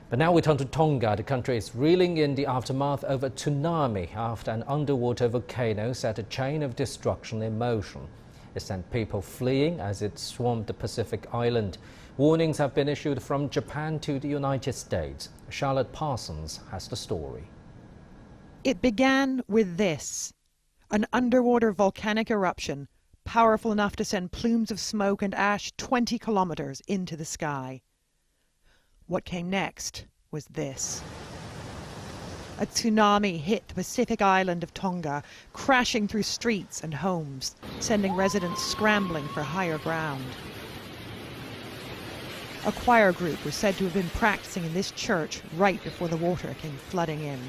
But now we turn to Tonga. The country is reeling in the aftermath of a tsunami after an underwater volcano set a chain of destruction in motion. It sent people fleeing as it swamped the Pacific island. Warnings have been issued from Japan to the United States. Charlotte Parsons has the story. It began with this: an underwater volcanic eruption, powerful enough to send plumes of smoke and ash 20 kilometers into the sky. What came next was this. A tsunami hit the Pacific island of Tonga, crashing through streets and homes, sending residents scrambling for higher ground. A choir group was said to have been practicing in this church right before the water came flooding in.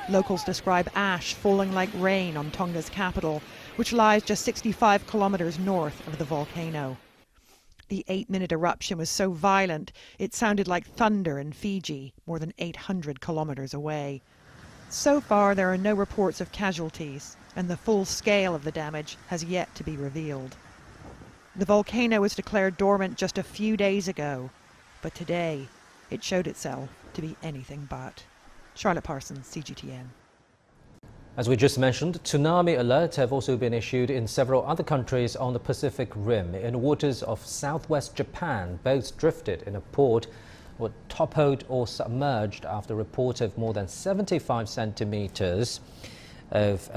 Locals describe ash falling like rain on Tonga's capital, which lies just 65 kilometers north of the volcano. The 8-minute eruption was so violent it sounded like thunder in Fiji, more than 800 kilometers away. So far, there are no reports of casualties, and the full scale of the damage has yet to be revealed. The volcano was declared dormant just a few days ago, but today it showed itself to be anything but. Charlotte Parsons, CGTN. As we just mentioned, tsunami alerts have also been issued in several other countries on the Pacific Rim. In waters of southwest Japan, boats drifted in a port were toppled or submerged after reports of more than 75 centimeters of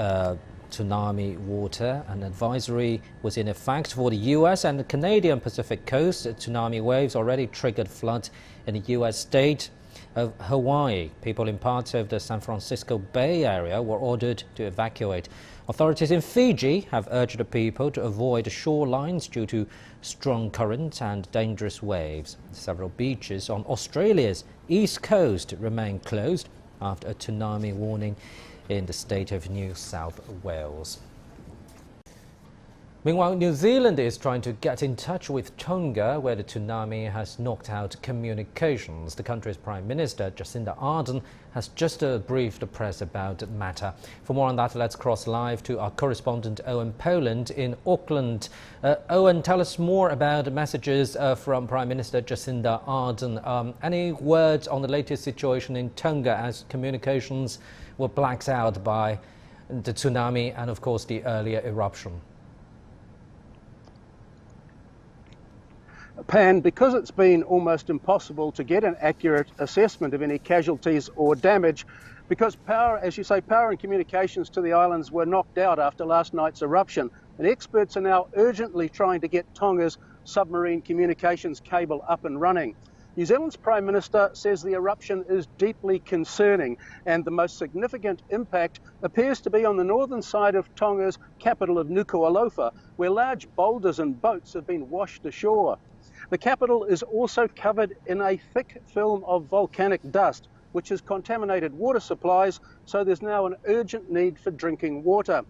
tsunami water. An advisory was in effect for the US and the Canadian Pacific coast. Tsunami waves already triggered floods in the US state of Hawaii. People in parts of the San Francisco Bay Area were ordered to evacuate. Authorities in Fiji have urged the people to avoid shorelines due to strong currents and dangerous waves. Several beaches on Australia's east coast remain closed after a tsunami warning in the state of New South Wales. Meanwhile, New Zealand is trying to get in touch with Tonga, where the tsunami has knocked out communications. The country's Prime Minister, Jacinda Ardern, has just briefed the press about the matter. For more on that, let's cross live to our correspondent Owen Poland in Auckland. Owen, tell us more about the messages from Prime Minister Jacinda Ardern. Any words on the latest situation in Tonga as communications were blacked out by the tsunami and, of course, the earlier eruption? Pan, because it's been almost impossible to get an accurate assessment of any casualties or damage, because power, as you say, power and communications to the islands were knocked out after last night's eruption, and experts are now urgently trying to get Tonga's submarine communications cable up and running. New Zealand's Prime Minister says the eruption is deeply concerning, and the most significant impact appears to be on the northern side of Tonga's capital of Nuku'alofa, where large boulders and boats have been washed ashore. The capital is also covered in a thick film of volcanic dust, which has contaminated water supplies, so there's now an urgent need for drinking water.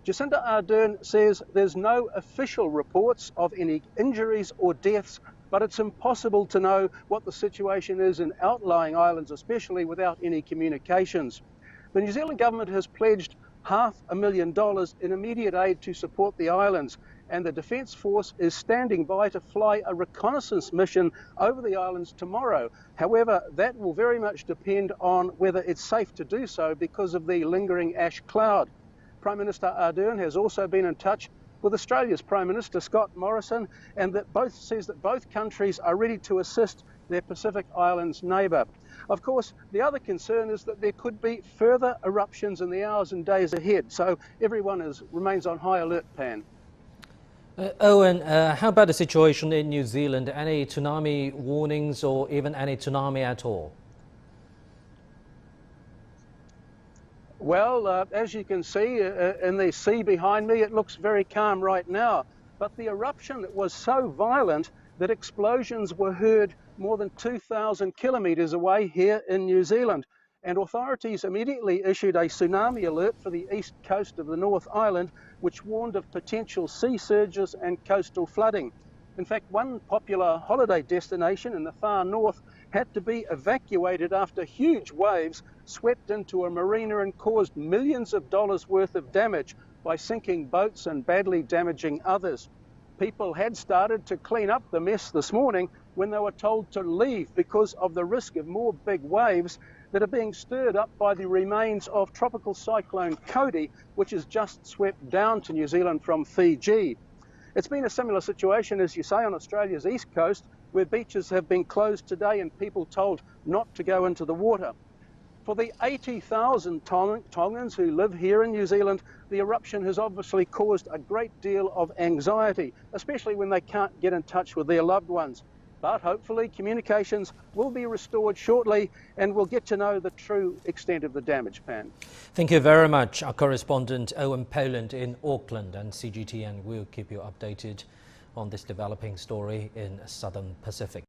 Jacinda Ardern says there's no official reports of any injuries or deaths, but it's impossible to know what the situation is in outlying islands, especially without any communications. The New Zealand government has pledged $500,000 in immediate aid to support the islands, and the Defence Force is standing by to fly a reconnaissance mission over the islands tomorrow. However, that will very much depend on whether it's safe to do so because of the lingering ash cloud. Prime Minister Ardern has also been in touch with Australia's Prime Minister Scott Morrison, and that says that both countries are ready to assist their Pacific Islands neighbour. Of course, the other concern is that there could be further eruptions in the hours and days ahead, so everyone remains on high alert, Pan. Owen, how about the situation in New Zealand? Any tsunami warnings or even any tsunami at all? Well, as you can see in the sea behind me, it looks very calm right now. But the eruption was so violent that explosions were heard more than 2,000 kilometres away here in New Zealand. And authorities immediately issued a tsunami alert for the east coast of the North Island, which warned of potential sea surges and coastal flooding. In fact, one popular holiday destination in the far north had to be evacuated after huge waves swept into a marina and caused millions of dollars worth of damage by sinking boats and badly damaging others. People had started to clean up the mess this morning, when they were told to leave because of the risk of more big waves that are being stirred up by the remains of tropical cyclone Cody, which has just swept down to New Zealand from Fiji. It's been a similar situation, as you say, on Australia's east coast, where beaches have been closed today and people told not to go into the water. For the 80,000 Tongans who live here in New Zealand, the eruption has obviously caused a great deal of anxiety, especially when they can't get in touch with their loved ones. But hopefully communications will be restored shortly and we'll get to know the true extent of the damage, Pan. Thank you very much, our correspondent Owen Poland in Auckland, and CGTN will keep you updated on this developing story in Southern Pacific.